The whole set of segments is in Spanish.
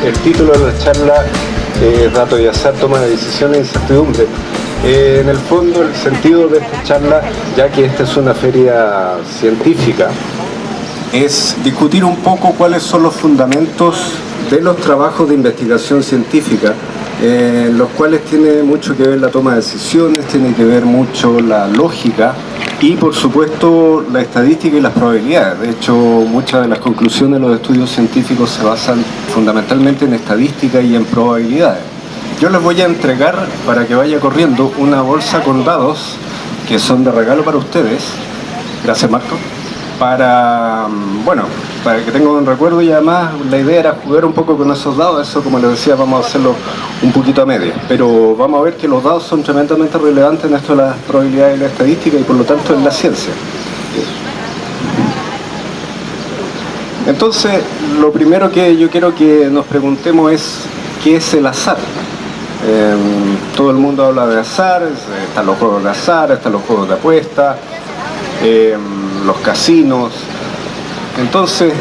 el título de la charla, Datos y Azar, toma de decisiones e incertidumbre. En el fondo, el sentido de esta charla, ya que esta es una feria científica, es discutir un poco cuáles son los fundamentos de los trabajos de investigación científica, los cuales tiene mucho que ver la toma de decisiones, tiene que ver mucho la lógica y, por supuesto, la estadística y las probabilidades. De hecho, muchas de las conclusiones de los estudios científicos se basan fundamentalmente en estadística y en probabilidades. Yo les voy a entregar, para que vaya corriendo, una bolsa con dados que son de regalo para ustedes. Gracias, Marco. Para que tengan un recuerdo, y además la idea era jugar un poco con esos dados. Eso, como les decía, vamos a hacerlo un poquito a media, pero vamos a ver que los dados son tremendamente relevantes en esto de las probabilidades y la estadística, y por lo tanto en la ciencia. Entonces, lo primero que yo quiero que nos preguntemos es ¿qué es el azar? Todo el mundo habla de azar, están los juegos de azar, están los juegos de apuesta, los casinos. Entonces,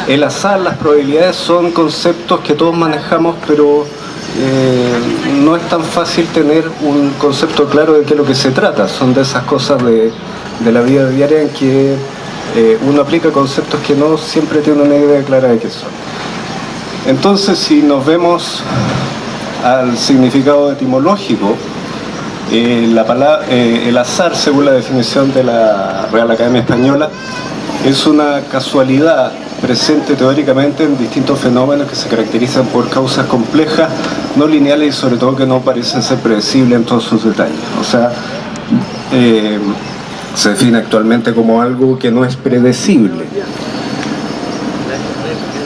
el azar, las probabilidades son conceptos que todos manejamos, pero no es tan fácil tener un concepto claro de qué es lo que se trata. Son de esas cosas de la vida diaria en que uno aplica conceptos que no siempre tiene una idea clara de qué son. Entonces, si nos vemos al significado etimológico, el azar, según la definición de la Real Academia Española, es una casualidad presente teóricamente en distintos fenómenos que se caracterizan por causas complejas, no lineales y sobre todo que no parecen ser predecibles en todos sus detalles. O sea, se define actualmente como algo que no es predecible.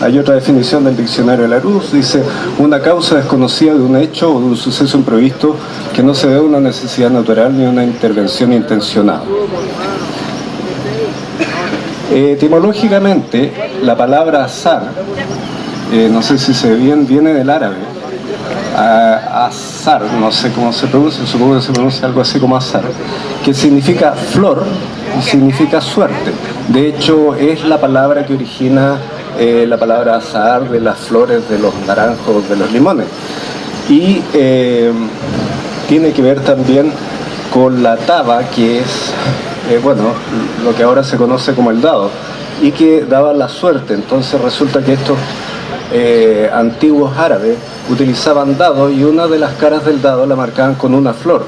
Hay otra definición del diccionario de Larousse, dice: una causa desconocida de un hecho o de un suceso imprevisto que no se debe a una necesidad natural ni a una intervención intencionada. Etimológicamente, la palabra azar, no sé si se ve bien, viene del árabe. Azar, no sé cómo se pronuncia, supongo que se pronuncia algo así como azar, que significa flor y significa suerte. De hecho, es la palabra que origina la palabra azahar de las flores de los naranjos, de los limones. Y tiene que ver también con la taba, que es lo que ahora se conoce como el dado, y que daba la suerte. Entonces resulta que estos antiguos árabes utilizaban dados, y una de las caras del dado la marcaban con una flor.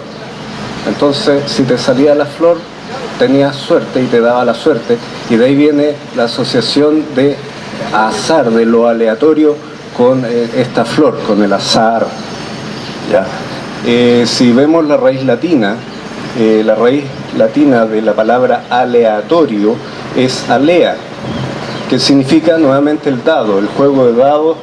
Entonces, si te salía la flor, tenías suerte y te daba la suerte, y de ahí viene la asociación de azar, de lo aleatorio, con esta flor, con el azar. ¿Ya? Si vemos la raíz latina de la palabra aleatorio es alea, que significa nuevamente el dado, el juego de dados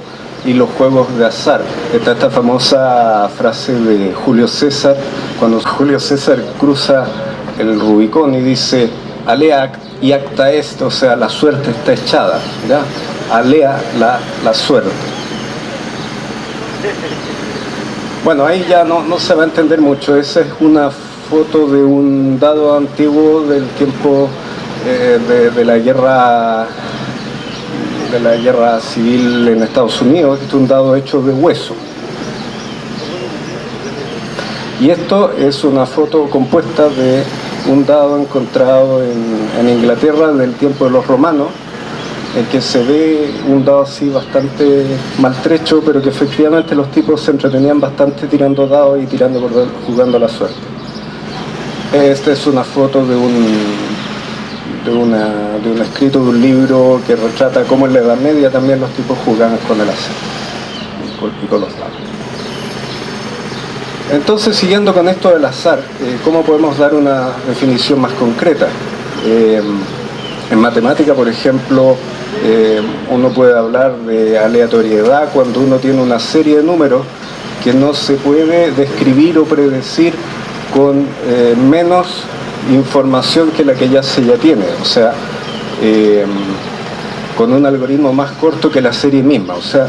y los juegos de azar. Está esta famosa frase de Julio César, cuando Julio César cruza el Rubicón y dice: alea y acta est, o sea, la suerte está echada, ¿ya? Alea la suerte. Bueno, ahí ya no se va a entender mucho. Esa es una foto de un dado antiguo del tiempo de la guerra civil en Estados Unidos. Este es un dado hecho de hueso. Y esto es una foto compuesta de un dado encontrado en Inglaterra del tiempo de los romanos, en que se ve un dado así bastante maltrecho, pero que efectivamente los tipos se entretenían bastante tirando dados y jugando a la suerte. Esta es una foto de un escrito de un libro que retrata cómo en la Edad Media también los tipos jugaban con el azar y con los dados. Entonces, siguiendo con esto del azar, ¿cómo podemos dar una definición más concreta? En matemática, por ejemplo, uno puede hablar de aleatoriedad cuando uno tiene una serie de números que no se puede describir o predecir con menos información que la que ya se tiene, o sea, con un algoritmo más corto que la serie misma. O sea,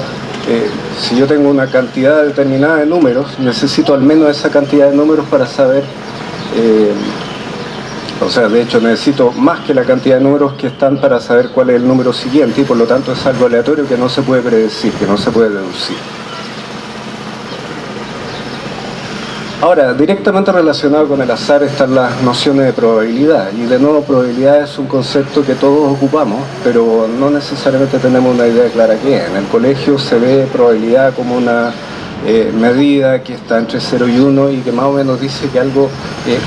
si yo tengo una cantidad determinada de números, necesito al menos esa cantidad de números para saber O sea, de hecho necesito más que la cantidad de números que están para saber cuál es el número siguiente y por lo tanto es algo aleatorio que no se puede predecir, que no se puede deducir. Ahora, directamente relacionado con el azar están las nociones de probabilidad. Y de nuevo, probabilidad es un concepto que todos ocupamos, pero no necesariamente tenemos una idea clara qué es. En el colegio se ve probabilidad como una medida que está entre 0 y 1 y que más o menos dice que algo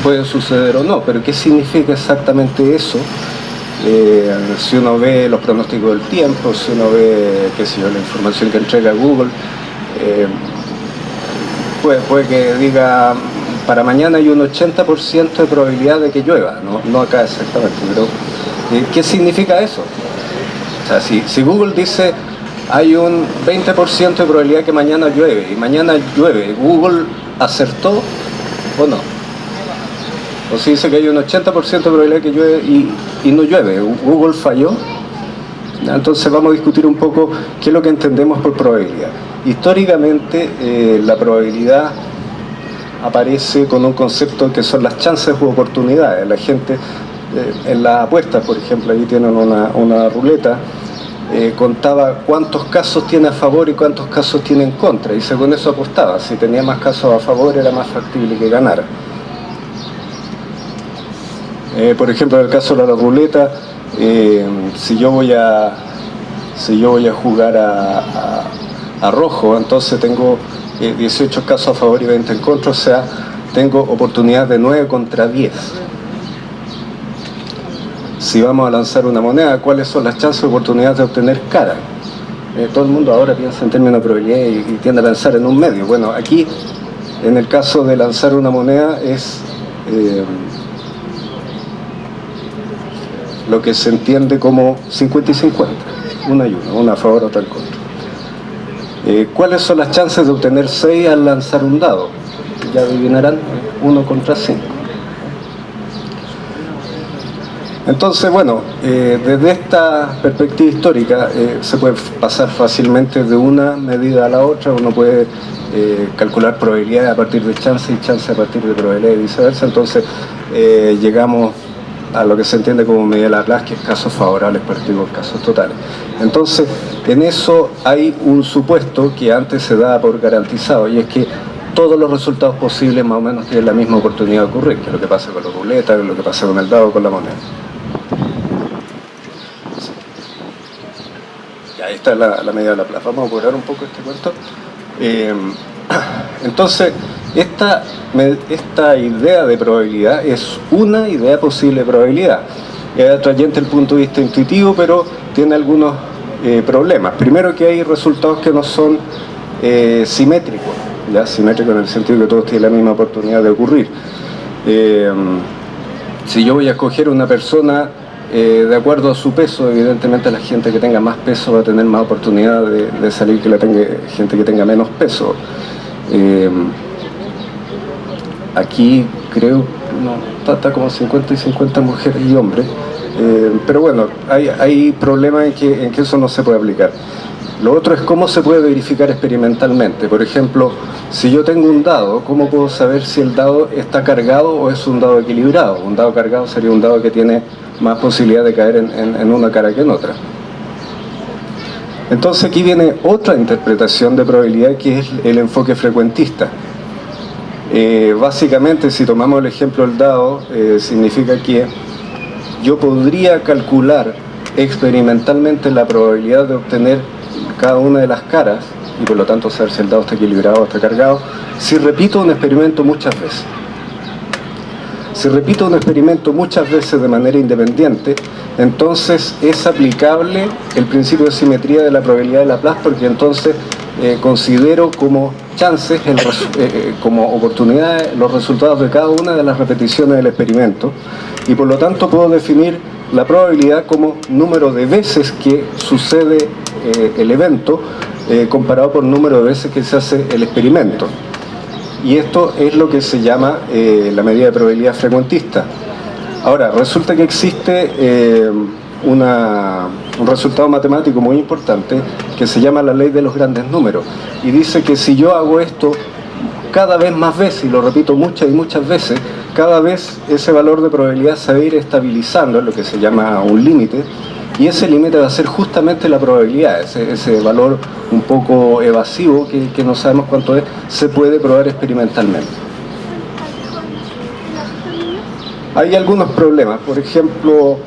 puede suceder o no. Pero ¿qué significa exactamente eso? Si uno ve los pronósticos del tiempo, si uno ve, qué sé yo, la información que entrega Google, puede que diga para mañana hay un 80% de probabilidad de que llueva, no acá exactamente, pero ¿qué significa eso? O sea, si Google dice hay un 20% de probabilidad que mañana llueve y mañana llueve, ¿Google acertó o no? O si dice que hay un 80% de probabilidad que llueve y no llueve, ¿Google falló? Entonces vamos a discutir un poco qué es lo que entendemos por probabilidad. Históricamente la probabilidad aparece con un concepto que son las chances u oportunidades. La gente en las apuestas, por ejemplo, ahí tienen una ruleta, contaba cuántos casos tiene a favor y cuántos casos tiene en contra y según eso apostaba. Si tenía más casos a favor era más factible que ganara. Por ejemplo, en el caso de la ruleta, si yo voy a jugar a rojo, entonces tengo 18 casos a favor y 20 en contra, o sea, tengo oportunidad de 9 contra 10. Si vamos a lanzar una moneda, ¿cuáles son las chances o oportunidades de obtener cara? Todo el mundo ahora piensa en términos de probabilidad y tiende a pensar en un medio. Bueno, aquí, en el caso de lanzar una moneda, es lo que se entiende como 50 y 50, una y una a favor, otra en contra. ¿Cuáles son las chances de obtener 6 al lanzar un dado? Ya adivinarán, 1 contra 5. Entonces, bueno, desde esta perspectiva histórica se puede pasar fácilmente de una medida a la otra. Uno puede calcular probabilidades a partir de chances y chances a partir de probabilidades y viceversa. Entonces llegamos a lo que se entiende como medida de Laplace, que es casos favorables partidos por casos totales. Entonces, en eso hay un supuesto que antes se daba por garantizado, y es que todos los resultados posibles más o menos tienen la misma oportunidad de ocurrir, que es lo que pasa con la ruleta, lo que pasa con el dado, con la moneda. Ya, ahí está la medida de Laplace. Vamos a apurar un poco este cuento. Entonces, esta idea de probabilidad es una idea posible de probabilidad. Es atrayente el punto de vista intuitivo, pero tiene algunos problemas. Primero, que hay resultados que no son simétricos, ¿ya? Simétricos en el sentido que todos tienen la misma oportunidad de ocurrir. Si yo voy a escoger una persona de acuerdo a su peso, evidentemente la gente que tenga más peso va a tener más oportunidad de salir que gente que tenga menos peso. Aquí creo, no, está como 50 y 50 mujeres y hombres, pero bueno, hay problemas en que eso no se puede aplicar. Lo otro es cómo se puede verificar experimentalmente. Por ejemplo, si yo tengo un dado, ¿cómo puedo saber si el dado está cargado o es un dado equilibrado? Un dado cargado sería un dado que tiene más posibilidad de caer en una cara que en otra. Entonces aquí viene otra interpretación de probabilidad, que es el enfoque frecuentista. Básicamente, si tomamos el ejemplo del dado, significa que yo podría calcular experimentalmente la probabilidad de obtener cada una de las caras y por lo tanto saber si el dado está equilibrado o está cargado, si repito un experimento muchas veces. Si repito un experimento muchas veces de manera independiente, entonces es aplicable el principio de simetría de la probabilidad de Laplace, porque entonces considero como chances, como oportunidades, los resultados de cada una de las repeticiones del experimento, y por lo tanto puedo definir la probabilidad como número de veces que sucede el evento comparado por número de veces que se hace el experimento. Y esto es lo que se llama la medida de probabilidad frecuentista. Ahora, resulta que existe un resultado matemático muy importante que se llama la ley de los grandes números, y dice que si yo hago esto cada vez más veces, y lo repito muchas y muchas veces, cada vez ese valor de probabilidad se va a ir estabilizando en lo que se llama un límite, y ese límite va a ser justamente la probabilidad, ese valor un poco evasivo que no sabemos cuánto es, se puede probar experimentalmente. Hay algunos problemas, por ejemplo,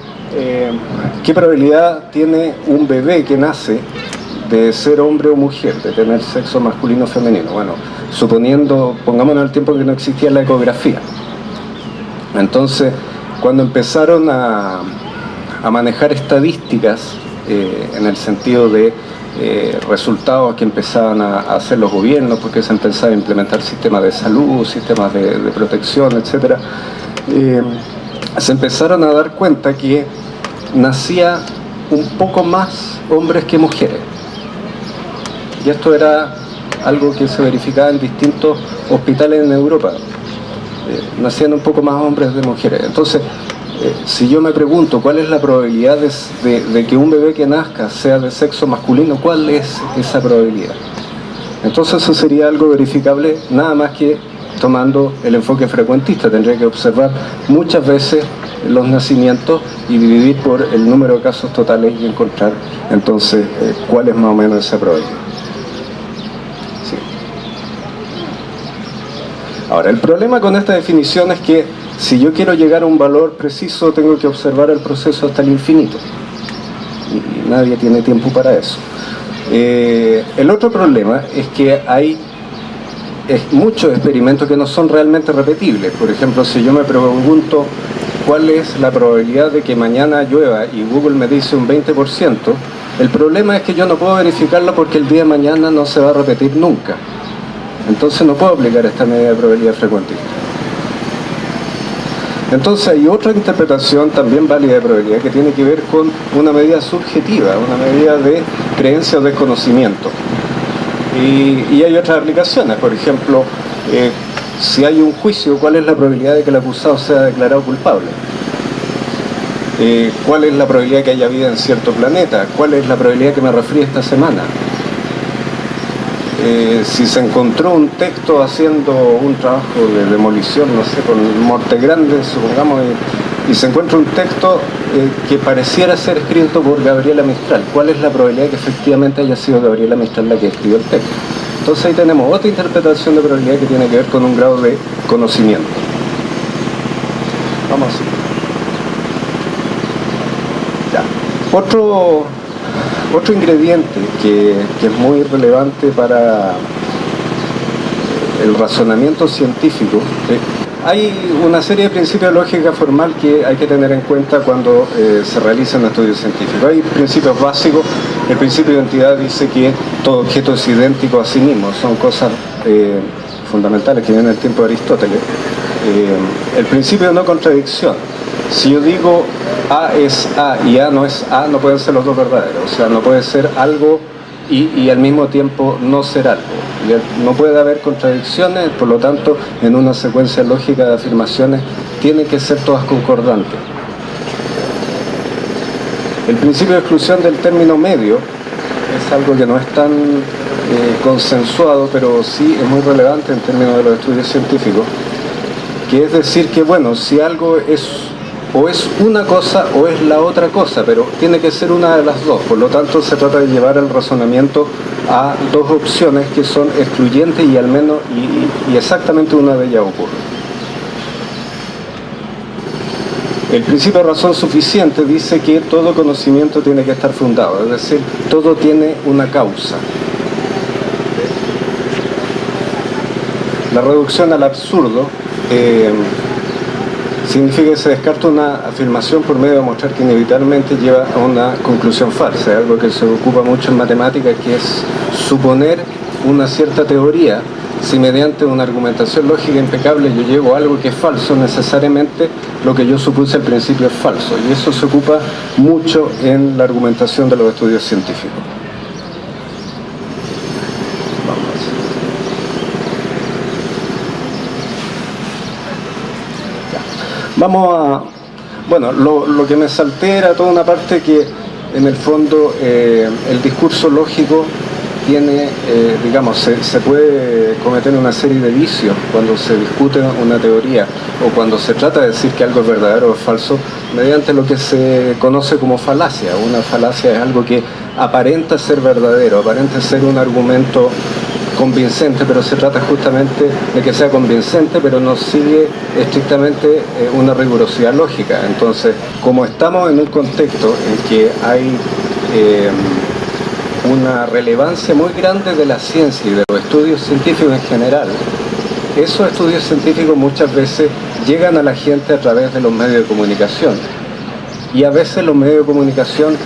¿qué probabilidad tiene un bebé que nace de ser hombre o mujer, de tener sexo masculino o femenino? Bueno, suponiendo, pongámonos el tiempo que no existía la ecografía. Entonces, cuando empezaron a manejar estadísticas en el sentido de resultados que empezaban a hacer los gobiernos, porque se empezaba a implementar sistemas de salud, sistemas de protección, etc., se empezaron a dar cuenta que nacía un poco más hombres que mujeres. Y esto era algo que se verificaba en distintos hospitales en Europa. Nacían un poco más hombres de mujeres. Entonces, si yo me pregunto cuál es la probabilidad de que un bebé que nazca sea de sexo masculino, ¿cuál es esa probabilidad? Entonces eso sería algo verificable nada más que tomando el enfoque frecuentista. Tendría que observar muchas veces los nacimientos y dividir por el número de casos totales y encontrar entonces cuál es más o menos esa probabilidad. Sí. Ahora, el problema con esta definición es que si yo quiero llegar a un valor preciso, tengo que observar el proceso hasta el infinito. Y nadie tiene tiempo para eso. El otro problema es que hay muchos experimentos que no son realmente repetibles. Por ejemplo, si yo me pregunto cuál es la probabilidad de que mañana llueva y Google me dice un 20%, el problema es que yo no puedo verificarlo porque el día de mañana no se va a repetir nunca. Entonces no puedo aplicar esta medida de probabilidad frecuentista. Entonces hay otra interpretación también válida de probabilidad que tiene que ver con una medida subjetiva, una medida de creencia o desconocimiento. Y hay otras aplicaciones, por ejemplo, si hay un juicio, ¿cuál es la probabilidad de que el acusado sea declarado culpable? ¿Cuál es la probabilidad de que haya vida en cierto planeta? ¿Cuál es la probabilidad que me resfríe esta semana? Si se encontró un texto haciendo un trabajo de demolición, no sé, con Morte Grande, supongamos, y se encuentra un texto que pareciera ser escrito por Gabriela Mistral, ¿cuál es la probabilidad de que efectivamente haya sido Gabriela Mistral la que escribió el texto? Entonces ahí tenemos otra interpretación de probabilidad que tiene que ver con un grado de conocimiento. Vamos así. Ya. Otro ingrediente que es muy relevante para el razonamiento científico, hay una serie de principios de lógica formal que hay que tener en cuenta cuando se realiza un estudio científico. Hay principios básicos. El principio de identidad dice que todo objeto es idéntico a sí mismo. Son cosas fundamentales que vienen del tiempo de Aristóteles. El principio de no contradicción. Si yo digo A es A y A no es A, no pueden ser los dos verdaderos. O sea, no puede ser algo y al mismo tiempo no ser algo. No puede haber contradicciones, por lo tanto, en una secuencia lógica de afirmaciones tienen que ser todas concordantes. El principio de exclusión del término medio es algo que no es tan consensuado, pero sí es muy relevante en términos de los estudios científicos, que es decir que, bueno, si algo es o es una cosa o es la otra cosa, pero tiene que ser una de las dos. Por lo tanto, se trata de llevar el razonamiento a dos opciones que son excluyentes y al menos y exactamente una de ellas ocurre. El principio de razón suficiente dice que todo conocimiento tiene que estar fundado, es decir, todo tiene una causa. La reducción al absurdo significa que se descarta una afirmación por medio de mostrar que inevitablemente lleva a una conclusión falsa. Es algo que se ocupa mucho en matemáticas, que es suponer una cierta teoría. Si mediante una argumentación lógica impecable yo llego a algo que es falso, necesariamente lo que yo supuse al principio es falso. Y eso se ocupa mucho en la argumentación de los estudios científicos. Vamos a... Bueno, lo que me salté era toda una parte que, en el fondo, el discurso lógico tiene, digamos, se puede cometer una serie de vicios cuando se discute una teoría o cuando se trata de decir que algo es verdadero o es falso mediante lo que se conoce como falacia. Una falacia es algo que aparenta ser verdadero, aparenta ser un argumento convincente, pero se trata justamente de que sea convincente, pero no sigue estrictamente una rigurosidad lógica. Entonces, como estamos en un contexto en que hay una relevancia muy grande de la ciencia y de los estudios científicos en general, esos estudios científicos muchas veces llegan a la gente a través de los medios de comunicación, y a veces los medios de comunicación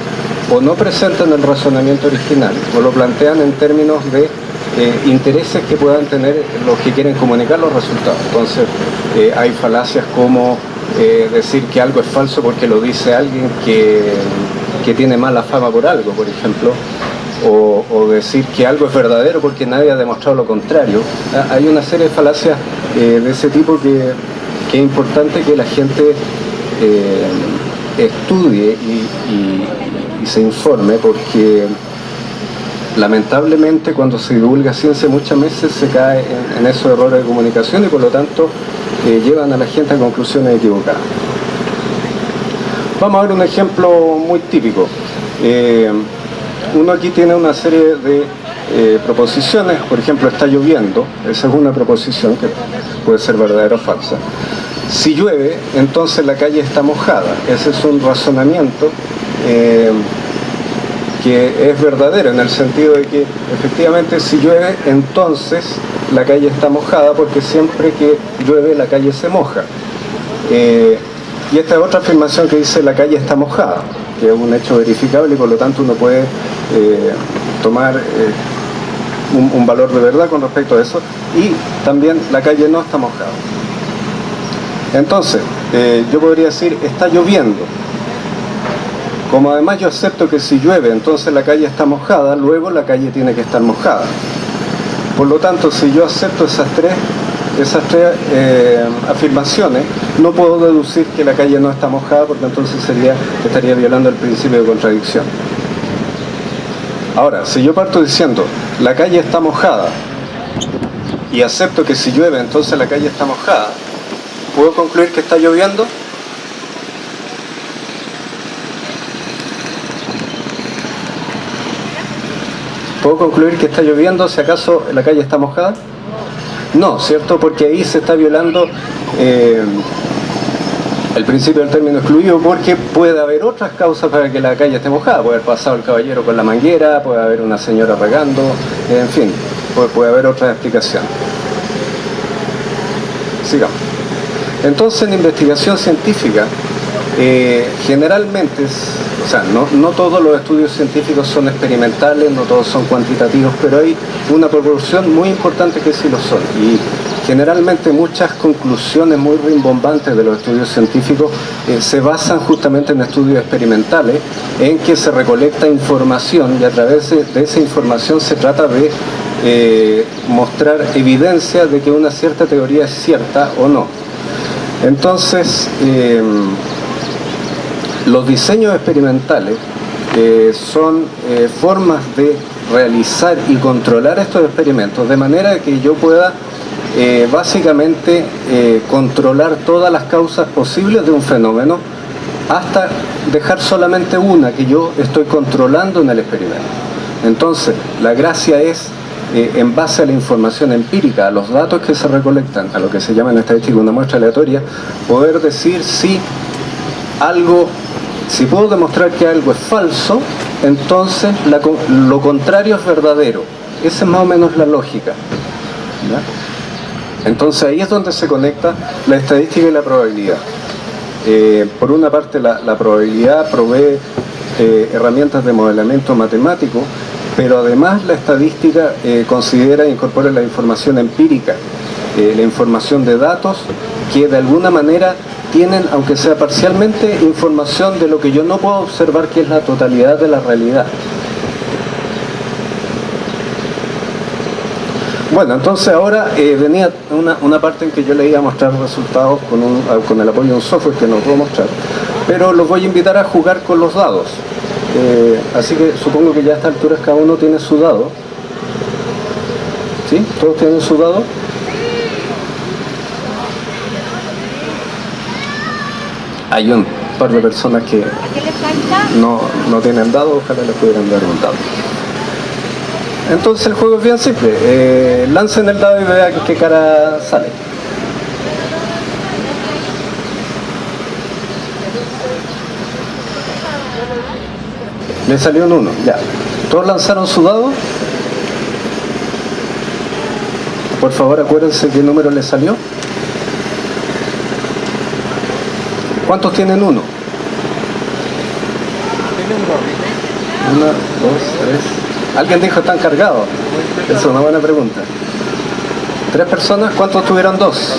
o no presentan el razonamiento original o lo plantean en términos de intereses que puedan tener los que quieren comunicar los resultados. Entonces hay falacias como decir que algo es falso porque lo dice alguien que tiene mala fama por algo, por ejemplo, o decir que algo es verdadero porque nadie ha demostrado lo contrario. Hay una serie de falacias de ese tipo que es importante que la gente estudie y se informe, porque lamentablemente cuando se divulga ciencia muchas veces se cae en esos errores de comunicación y por lo tanto llevan a la gente a conclusiones equivocadas. Vamos a ver un ejemplo muy típico. Uno aquí tiene una serie de proposiciones, por ejemplo, está lloviendo, esa es una proposición que puede ser verdadera o falsa. Si llueve, entonces la calle está mojada. Ese es un razonamiento que es verdadero en el sentido de que efectivamente si llueve, entonces la calle está mojada, porque siempre que llueve la calle se moja. Y esta es otra afirmación que dice la calle está mojada, que es un hecho verificable y por lo tanto uno puede tomar un valor de verdad con respecto a eso, y también la calle no está mojada. Entonces, yo podría decir está lloviendo. Como además yo acepto que si llueve entonces la calle está mojada, luego la calle tiene que estar mojada. Por lo tanto, si yo acepto esas tres afirmaciones, no puedo deducir que la calle no está mojada, porque entonces estaría violando el principio de contradicción. Ahora, si yo parto diciendo la calle está mojada y acepto que si llueve entonces la calle está mojada, ¿puedo concluir que está lloviendo? ¿Puedo concluir que está lloviendo si acaso la calle está mojada? No, ¿cierto? Porque ahí se está violando el principio del término excluido, porque puede haber otras causas para que la calle esté mojada. Puede haber pasado el caballero con la manguera, puede haber una señora regando, en fin, puede haber otras explicaciones. Sigamos. Entonces, en investigación científica, generalmente, o sea, no todos los estudios científicos son experimentales, no todos son cuantitativos, pero hay una proporción muy importante que sí lo son. Y generalmente muchas conclusiones muy rimbombantes de los estudios científicos se basan justamente en estudios experimentales, en que se recolecta información y a través de esa información se trata de mostrar evidencia de que una cierta teoría es cierta o no. Entonces, los diseños experimentales son formas de realizar y controlar estos experimentos de manera que yo pueda básicamente controlar todas las causas posibles de un fenómeno hasta dejar solamente una que yo estoy controlando en el experimento. Entonces, la gracia es, en base a la información empírica, a los datos que se recolectan, a lo que se llama en estadística una muestra aleatoria, poder decir si puedo demostrar que algo es falso, entonces lo contrario es verdadero. Esa es más o menos la lógica, ¿ya? Entonces ahí es donde se conecta la estadística y la probabilidad. Por una parte la probabilidad provee herramientas de modelamiento matemático, pero además la estadística considera e incorpora la información empírica, la información de datos que de alguna manera tienen, aunque sea parcialmente, información de lo que yo no puedo observar, que es la totalidad de la realidad. Bueno, entonces ahora venía una parte en que yo le iba a mostrar resultados con el apoyo de un software que no puedo mostrar, pero los voy a invitar a jugar con los dados. Así que supongo que ya a esta altura cada uno tiene su dado, ¿Sí? ¿Todos tienen su dado? Hay un par de personas que no tienen dado, ojalá les pudieran dar un dado. Entonces el juego es bien simple. Lancen el dado y vean qué cara sale. Le salió un 1, ya. ¿Todos lanzaron su dado? Por favor, acuérdense qué número le salió. ¿Cuántos tienen 1? 1, 2, 3. ¿Alguien dijo están cargados? Esa es una buena pregunta. 3 personas, ¿cuántos tuvieron 2?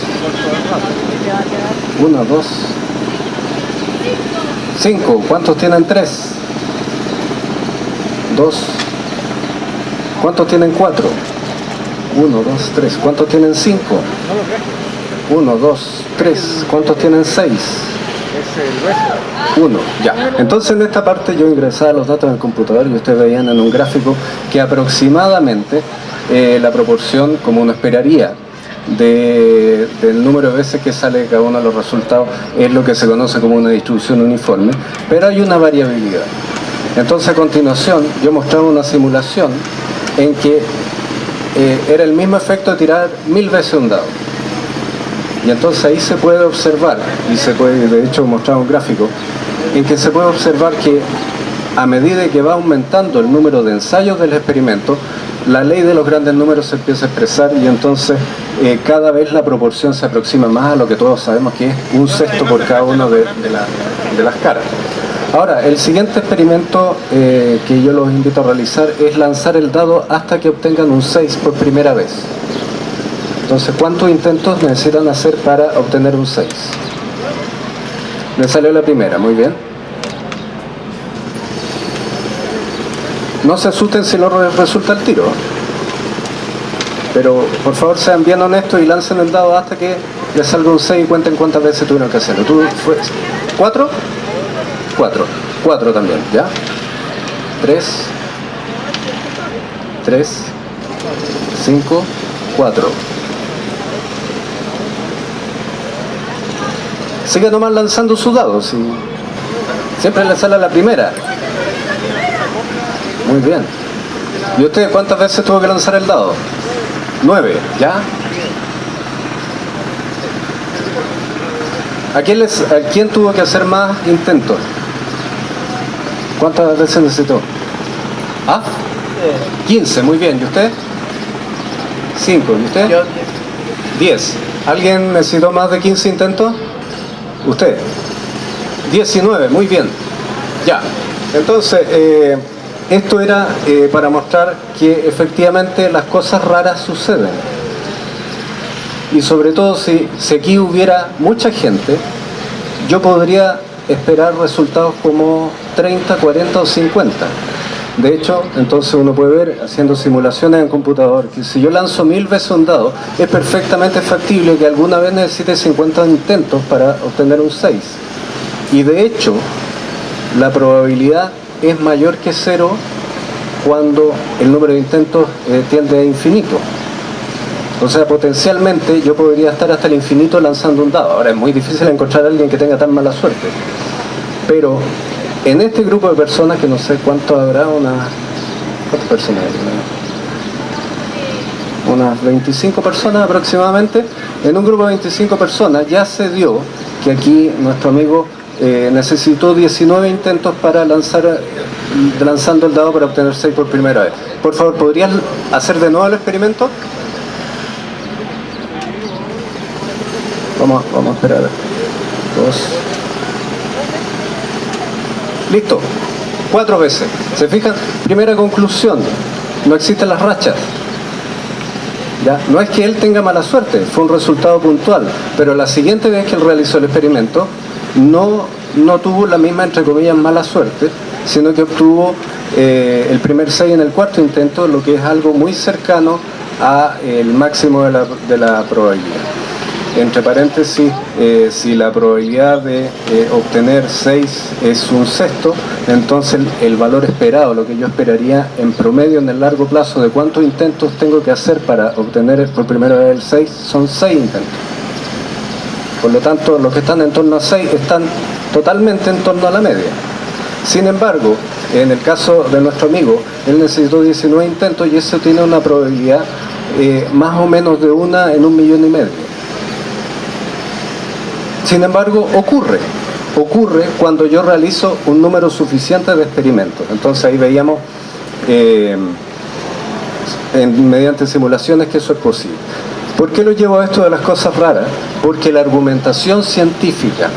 1, 2, 5. ¿Cuántos tienen 3? 2. ¿Cuántos tienen 4? 1, 2, 3. ¿Cuántos tienen 5? 1, 2, 3. ¿Cuántos tienen 6? 1, ya. Entonces en esta parte yo ingresaba los datos en el computador y ustedes veían en un gráfico que aproximadamente la proporción, como uno esperaría, del número de veces que sale cada uno de los resultados es lo que se conoce como una distribución uniforme, pero hay una variabilidad. Entonces a continuación yo mostraba una simulación en que era el mismo efecto de tirar 1000 veces un dado. Y entonces ahí se puede observar, y se puede de hecho mostrar un gráfico, en que se puede observar que a medida que va aumentando el número de ensayos del experimento, la ley de los grandes números se empieza a expresar y entonces cada vez la proporción se aproxima más a lo que todos sabemos que es un sexto por cada uno de las caras. Ahora, el siguiente experimento que yo los invito a realizar es lanzar el dado hasta que obtengan un 6 por primera vez. Entonces, ¿cuántos intentos necesitan hacer para obtener un 6? Le salió la primera, muy bien. No se asusten si no resulta el tiro. Pero, por favor, sean bien honestos y lancen el dado hasta que les salga un 6 y cuenten cuántas veces tuvieron que hacerlo. ¿Tú fue 4? 4. 4 también, ¿ya? 3. 5. 4. Sigue nomás lanzando su dado, ¿sí? Siempre le sale la primera. Muy bien. ¿Y usted cuántas veces tuvo que lanzar el dado? 9, ¿ya? ¿A quién tuvo que hacer más intentos? ¿Cuántas veces necesitó? ¿Ah? 15, muy bien. ¿Y usted? 5. ¿Y usted? 10. ¿Alguien necesitó más de 15 intentos? ¿Usted? 19, muy bien. Ya. Entonces, esto era para mostrar que efectivamente las cosas raras suceden. Y sobre todo si aquí hubiera mucha gente, yo podría esperar resultados como 30, 40 o 50. De hecho, entonces uno puede ver, haciendo simulaciones en computador, que si yo lanzo 1000 veces un dado, es perfectamente factible que alguna vez necesite 50 intentos para obtener un 6. Y de hecho, la probabilidad es mayor que 0 cuando el número de intentos tiende a infinito. O sea, potencialmente yo podría estar hasta el infinito lanzando un dado. Ahora es muy difícil encontrar a alguien que tenga tan mala suerte. Pero en este grupo de personas, que no sé cuánto habrá, ¿cuántas personas hay? Unas 25 personas aproximadamente. En un grupo de 25 personas ya se dio que aquí nuestro amigo necesitó 19 intentos para lanzando el dado para obtener 6 por primera vez. Por favor, ¿podrías hacer de nuevo el experimento? Vamos a esperar. 2. Listo. 4 veces. ¿Se fijan? Primera conclusión. No existen las rachas. ¿Ya? No es que él tenga mala suerte, fue un resultado puntual. Pero la siguiente vez que él realizó el experimento, no tuvo la misma, entre comillas, mala suerte, sino que obtuvo el primer 6 en el cuarto intento, lo que es algo muy cercano al máximo de la probabilidad. entre paréntesis, si la probabilidad de obtener 6 es un sexto, entonces el valor esperado, lo que yo esperaría en promedio en el largo plazo de cuántos intentos tengo que hacer para obtener por primera vez el 6, son 6 intentos. Por lo tanto, los que están en torno a 6 están totalmente en torno a la media. Sin embargo, en el caso de nuestro amigo, él necesitó 19 intentos y eso tiene una probabilidad más o menos de 1 en 1,5 millones. Sin embargo, ocurre cuando yo realizo un número suficiente de experimentos. Entonces ahí veíamos mediante simulaciones que eso es posible. ¿Por qué lo llevo a esto de las cosas raras? Porque la argumentación científica,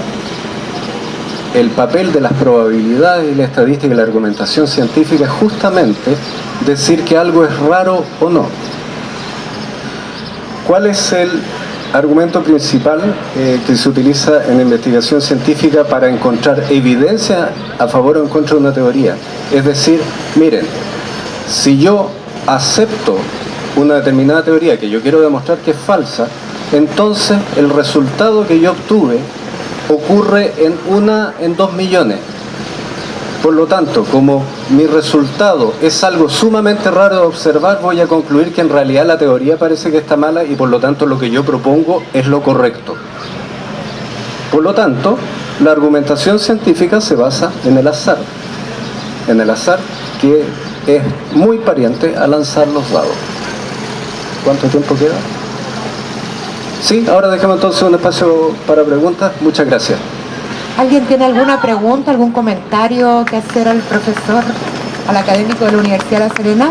el papel de las probabilidades y la estadística y la argumentación científica es justamente decir que algo es raro o no. ¿Cuál es el argumento principal que se utiliza en la investigación científica para encontrar evidencia a favor o en contra de una teoría? Es decir, miren, si yo acepto una determinada teoría que yo quiero demostrar que es falsa, entonces el resultado que yo obtuve ocurre en 1 en 2 millones. Por lo tanto, como mi resultado es algo sumamente raro de observar, voy a concluir que en realidad la teoría parece que está mala y por lo tanto lo que yo propongo es lo correcto. Por lo tanto, la argumentación científica se basa en el azar. En el azar que es muy pariente a lanzar los dados. ¿Cuánto tiempo queda? Sí, ahora dejemos entonces un espacio para preguntas. Muchas gracias. ¿Alguien tiene alguna pregunta, algún comentario que hacer al profesor, al académico de la Universidad de La Serena?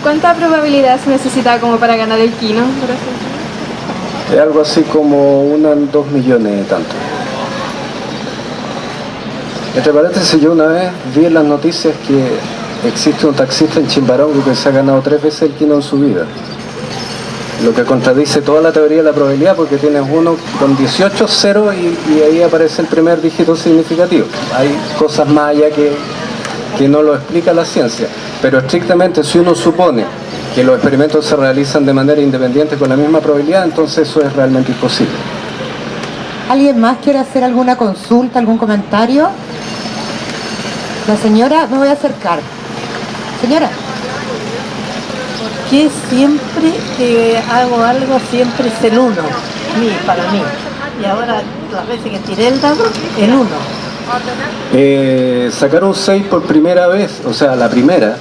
¿Cuánta probabilidad se necesita como para ganar el Kino? Es algo así como 1 en 2 millones y tanto. Entre paréntesis, yo una vez vi en las noticias que existe un taxista en Chimbarongo que se ha ganado 3 veces el Kino en su vida. Lo que contradice toda la teoría de la probabilidad, porque tienes uno con 18 ceros y ahí aparece el primer dígito significativo. Hay cosas más allá que no lo explica la ciencia. Pero estrictamente, si uno supone que los experimentos se realizan de manera independiente con la misma probabilidad, entonces eso es realmente imposible. ¿Alguien más quiere hacer alguna consulta, algún comentario? La señora, me voy a acercar. Señora. ¿Por qué siempre que hago algo siempre es el 1? Para mí. Y ahora, las veces que tiré el dado, el 1. Sacar un 6 por primera vez, o sea, la primera,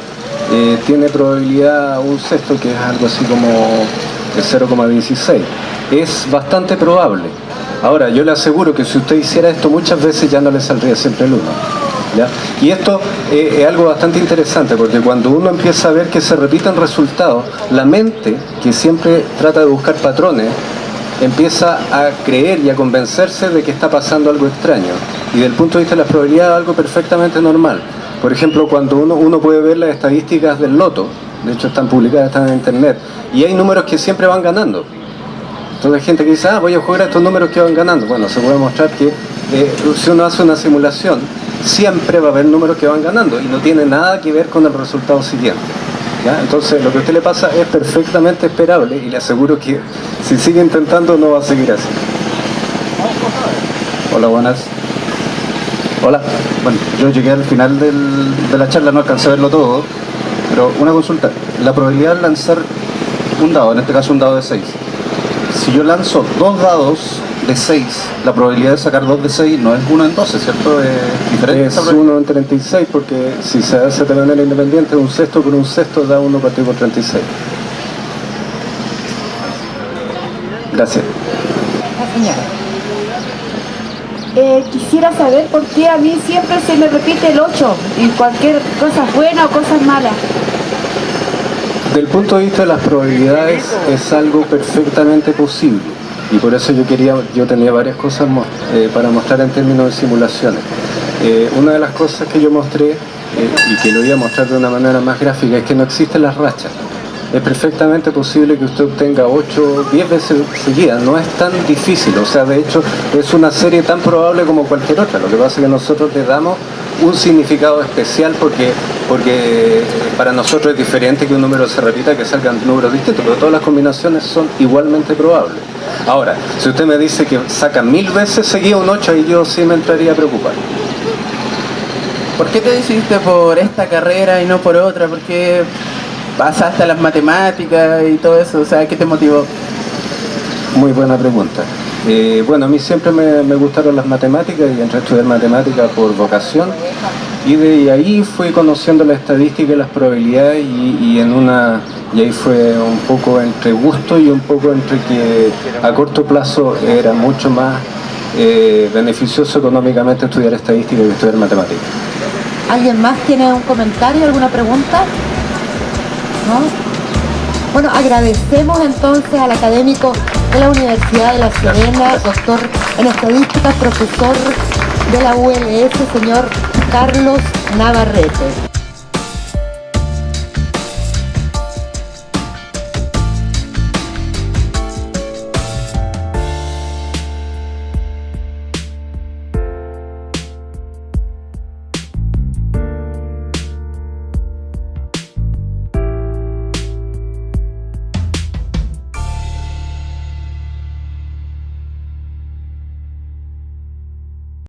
tiene probabilidad un sexto, que es algo así como el 0,16. Es bastante probable. Ahora, yo le aseguro que si usted hiciera esto muchas veces ya no le saldría siempre el 1. ¿Ya? Y esto es algo bastante interesante, porque cuando uno empieza a ver que se repiten resultados, la mente, que siempre trata de buscar patrones, empieza a creer y a convencerse de que está pasando algo extraño. Y desde el punto de vista de las probabilidades, algo perfectamente normal. Por ejemplo, cuando uno puede ver las estadísticas del loto, de hecho están publicadas, están en internet, y hay números que siempre van ganando. Entonces hay gente que dice, voy a jugar a estos números que van ganando. Bueno, se puede mostrar que si uno hace una simulación, siempre va a haber números que van ganando y no tiene nada que ver con el resultado siguiente. ¿Ya? Entonces lo que a usted le pasa es perfectamente esperable y le aseguro que si sigue intentando no va a seguir así. Hola, buenas. Hola. Bueno, yo llegué al final de la charla, no alcancé a verlo todo, pero una consulta. La probabilidad de lanzar un dado, en este caso un dado de 6, si yo lanzo 2 dados de 6, la probabilidad de sacar 2 de 6 no es 1 en 12, ¿cierto? Es diferente. Es 1 en 36, porque si se hace de manera independiente, un sexto por un sexto da 1 partido por 36. Gracias. La señora. Quisiera saber por qué a mí siempre se me repite el 8 en cualquier cosa buena o cosas malas. Del punto de vista de las probabilidades es algo perfectamente posible y por eso yo tenía varias cosas para mostrar en términos de simulaciones. Una de las cosas que yo mostré y que lo iba a mostrar de una manera más gráfica es que no existen las rachas. Es perfectamente posible que usted obtenga 8, 10 veces seguidas, no es tan difícil, o sea, de hecho es una serie tan probable como cualquier otra. Lo que pasa es que nosotros le damos un significado especial porque para nosotros es diferente que un número se repita, que salgan números distintos, pero todas las combinaciones son igualmente probables. Ahora, si usted me dice que saca 1000 veces seguido un 8, ahí yo sí me entraría a preocupar. ¿Por qué te decidiste por esta carrera y no por otra? ¿Por qué pasaste a las matemáticas y todo eso? O sea, ¿qué te motivó? Muy buena pregunta. Bueno, a mí siempre me gustaron las matemáticas y entré a estudiar matemáticas por vocación y de ahí fui conociendo la estadística y las probabilidades y ahí fue un poco entre gusto y un poco entre que a corto plazo era mucho más beneficioso económicamente estudiar estadística que estudiar matemáticas. ¿Alguien más tiene un comentario, alguna pregunta? ¿No? Bueno, agradecemos entonces al académico de la Universidad de La Serena, doctor en estadísticas, profesor de la ULS, señor Carlos Navarrete.